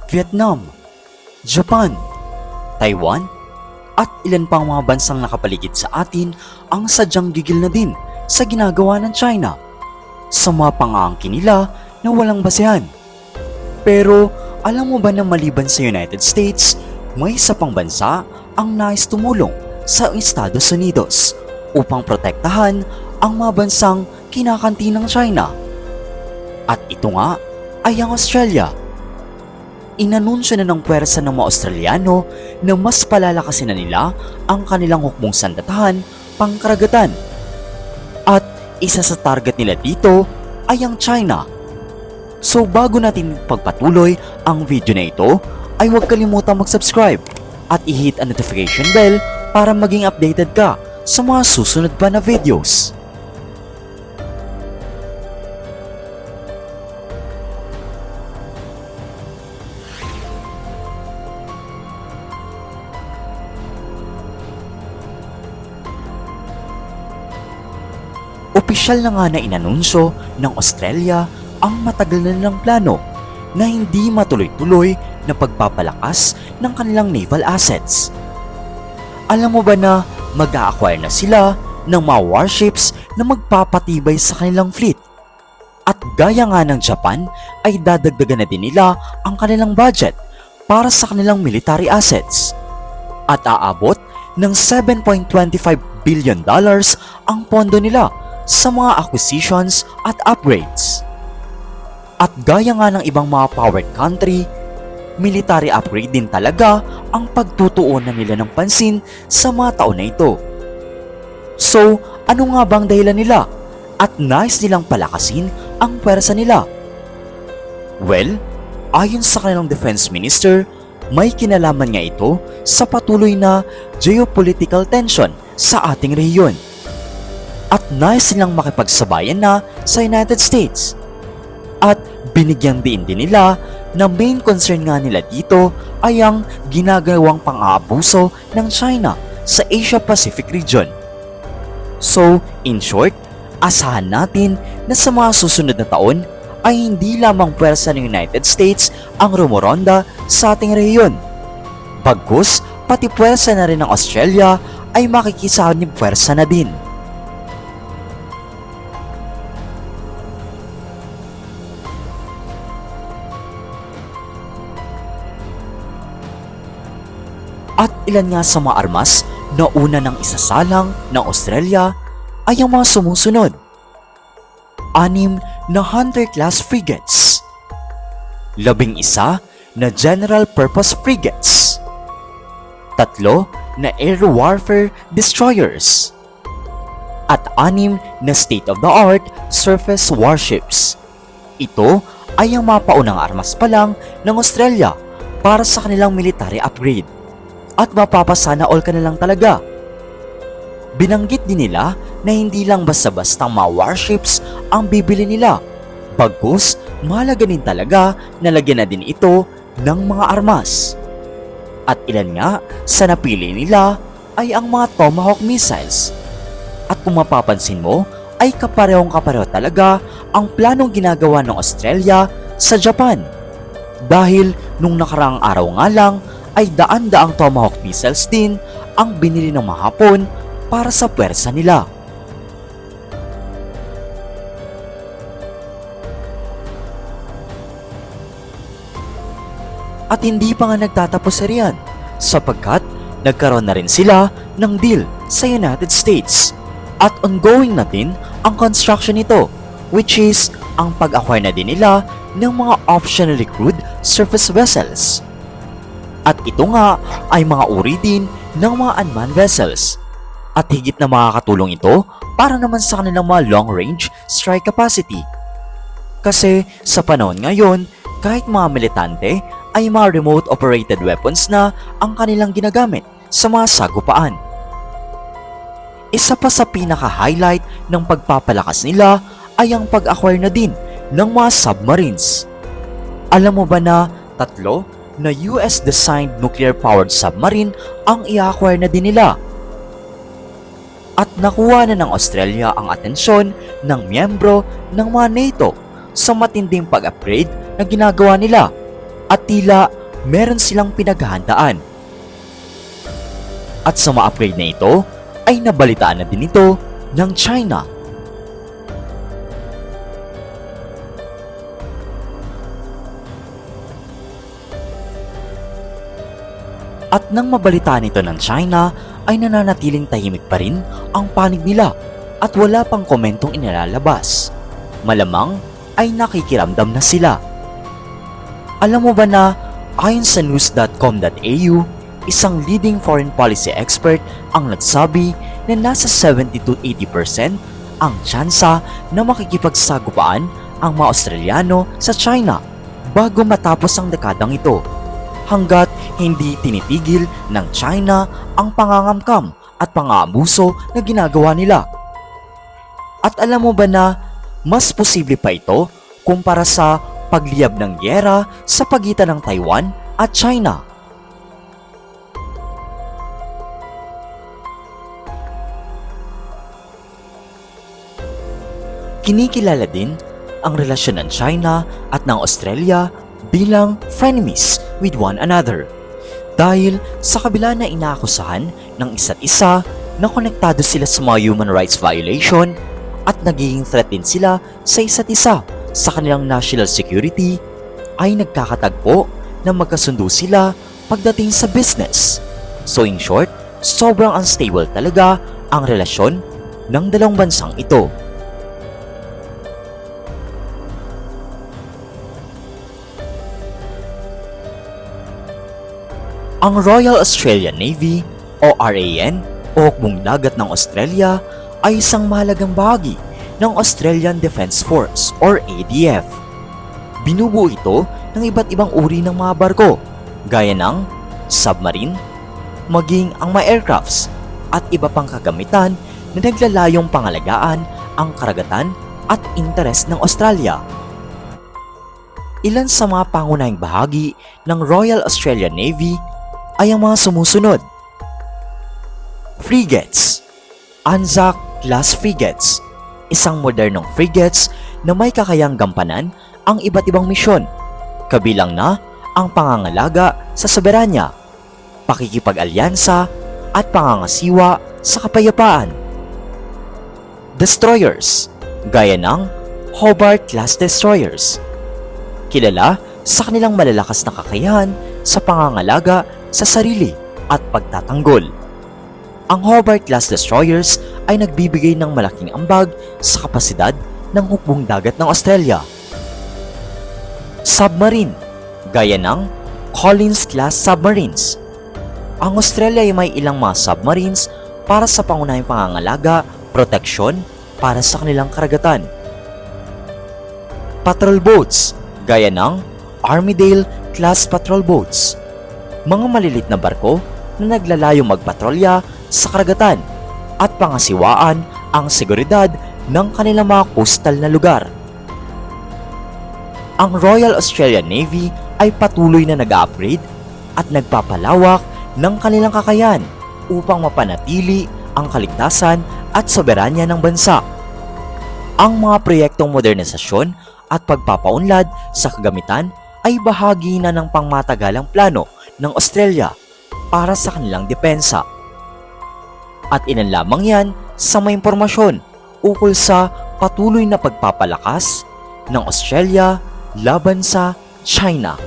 Vietnam, Japan, Taiwan, at ilan pang mga bansang nakapaligid sa atin ang sadyang gigil na din sa ginagawa ng China sa mga pang-aangkin nila na walang basehan. Pero alam mo ba na maliban sa United States, may isa pang bansa ang nais tumulong sa Estados Unidos upang protektahan ang mga bansang kinakanti ng China? At ito nga ay ang Australia. Inanunsyo na ng puwersa ng mga Australiano na mas palalakasin na nila ang kanilang hukbong sandatahan pangkaragatan. At isa sa target nila dito ay ang China. So bago natin pagpatuloy ang video na ito, ay huwag kalimutang mag-subscribe at i-hit ang notification bell para maging updated ka sa mga susunod pa na videos. Opisyal na nga na inanunsyo ng Australia ang matagal na nilang plano na hindi matuloy-tuloy na pagpapalakas ng kanilang naval assets. Alam mo ba na mag-a-acquire na sila ng mga warships na magpapatibay sa kanilang fleet? At gaya nga ng Japan ay dadagdagan na din nila ang kanilang budget para sa kanilang military assets. At aabot ng $7.25 billion ang pondo nila sa mga acquisitions at upgrades. At gaya nga ng ibang mga powered country, military upgrade din talaga ang pagtutuunan nila ng pansin sa mga taon na ito. So, ano nga bang dahilan nila at nais nilang palakasin ang pwersa nila? Well, ayon sa kanilang defense minister, may kinalaman nga ito sa patuloy na geopolitical tension sa ating rehiyon. At nais silang makipagsabayan na sa United States. At binigyang diin din nila na main concern nga nila dito ay ang ginagawang pang-aabuso ng China sa Asia-Pacific region. So, in short, asahan natin na sa mga susunod na taon ay hindi lamang pwersa ng United States ang rumoronda sa ating rehiyon. Bagkus, pati pwersa na rin ng Australia ay makikisanib pwersa na din. At ilan nga sa mga armas na una ng isasalang ng Australia ay ang mga sumusunod. 6 na Hunter-class frigates, 11 na General Purpose frigates, 3 na Air Warfare destroyers, at 6 na state-of-the-art surface warships. Ito ay ang mga paunang armas pa lang ng Australia para sa kanilang military upgrade. At mapapasana all ka na lang talaga. Binanggit din nila na hindi lang basta-bastang mga warships ang bibili nila. Bagkus, mahalaga din talaga na lagyan na din ito ng mga armas. At ilan nga sa napili nila ay ang mga Tomahawk missiles. At kung mapapansin mo, ay kaparehong-kapareho talaga ang planong ginagawa ng Australia sa Japan. Dahil nung nakaraang araw nga lang, ay daan-daang Tomahawk missiles din ang binili ng mga Hapon para sa pwersa nila. At hindi pa nga nagtatapos riyan, sapagkat nagkaroon na rin sila ng deal sa United States. At ongoing na din ang construction nito, which is ang pag-acquire na din nila ng mga optionally crewed surface vessels. At ito nga ay mga uri din ng mga unmanned vessels. At higit na makakatulong ito para naman sa kanilang mga long-range strike capacity. Kasi sa panahon ngayon, kahit mga militante ay mga remote-operated weapons na ang kanilang ginagamit sa mga sagupaan. Isa pa sa pinaka-highlight ng pagpapalakas nila ay ang pag-acquire na din ng mga submarines. Alam mo ba na 3 na US-designed nuclear-powered submarine ang i-acquire na din nila? At nakuha na ng Australia ang atensyon ng miyembro ng mga NATO sa matinding pag-upgrade na ginagawa nila. at tila meron silang pinaghahandaan. At sa ma-upgrade na ito ay nabalitaan na din ito ng China. At nang mabalitaan ito ng China ay nananatiling tahimik pa rin ang panig nila at wala pang komentong inilalabas. Malamang ay nakikiramdam na sila. Alam mo ba na ayon sa news.com.au, isang leading foreign policy expert ang nagsabi na nasa 70 to 80% ang tsansa na makikipagsagupaan ang mga Australiano sa China bago matapos ang dekadang ito, hanggat hindi tinitigil ng China ang pangangamkam at pang-aabuso na ginagawa nila. At alam mo ba na mas posible pa ito kumpara sa pagliyab ng gyera sa pagitan ng Taiwan at China? Kinikilala din ang relasyon ng China at ng Australia bilang frenemies with one another dahil sa kabila na inaakusahan ng isa't isa na konektado sila sa mga human rights violation at nagiging threat din sila sa isa't isa sa kanilang national security, ay nagkakatagpo na magkasundo sila pagdating sa business. So in short, sobrang unstable talaga ang relasyon ng dalawang bansang ito. Ang Royal Australian Navy o RAN o Hukbong Dagat ng Australia ay isang mahalagang bahagi ng Australian Defence Force or ADF. Binubuo ito ng iba't ibang uri ng mga barko gaya ng submarine, maging ang mga aircrafts at iba pang kagamitan na naglalayong pangalagaan ang karagatan at interes ng Australia. Ilan sa mga pangunahing bahagi ng Royal Australian Navy ay ang mga sumusunod. Frigates. Anzac Class Frigates, isang modernong frigates na may kakayang gampanan ang iba't ibang misyon, kabilang na ang pangangalaga sa soberanya, pakikipag-alyansa at pangangasiwa sa kapayapaan. Destroyers, gaya ng Hobart Class Destroyers, kilala sa kanilang malalakas na kakayahan sa pangangalaga sa sarili at pagtatanggol. Ang Hobart-class destroyers ay nagbibigay ng malaking ambag sa kapasidad ng hukbong dagat ng Australia. Submarine, gaya ng Collins-class submarines. Ang Australia ay may ilang mga submarines para sa pangunahing pangangalaga, proteksyon para sa kanilang karagatan. Patrol boats, gaya ng Armidale-class patrol boats, mga malilit na barko na naglalayong magpatrolya sa karagatan at pangasiwaan ang seguridad ng kanilang mga coastal na lugar. Ang Royal Australian Navy ay patuloy na nag-upgrade at nagpapalawak ng kanilang kakayahan upang mapanatili ang kaligtasan at soberanya ng bansa. Ang mga proyektong modernisasyon at pagpapaunlad sa kagamitan ay bahagi na ng pangmatagalang plano ng Australia para sa kanilang depensa. At ilan lamang yan sa may impormasyon ukol sa patuloy na pagpapalakas ng Australia laban sa China.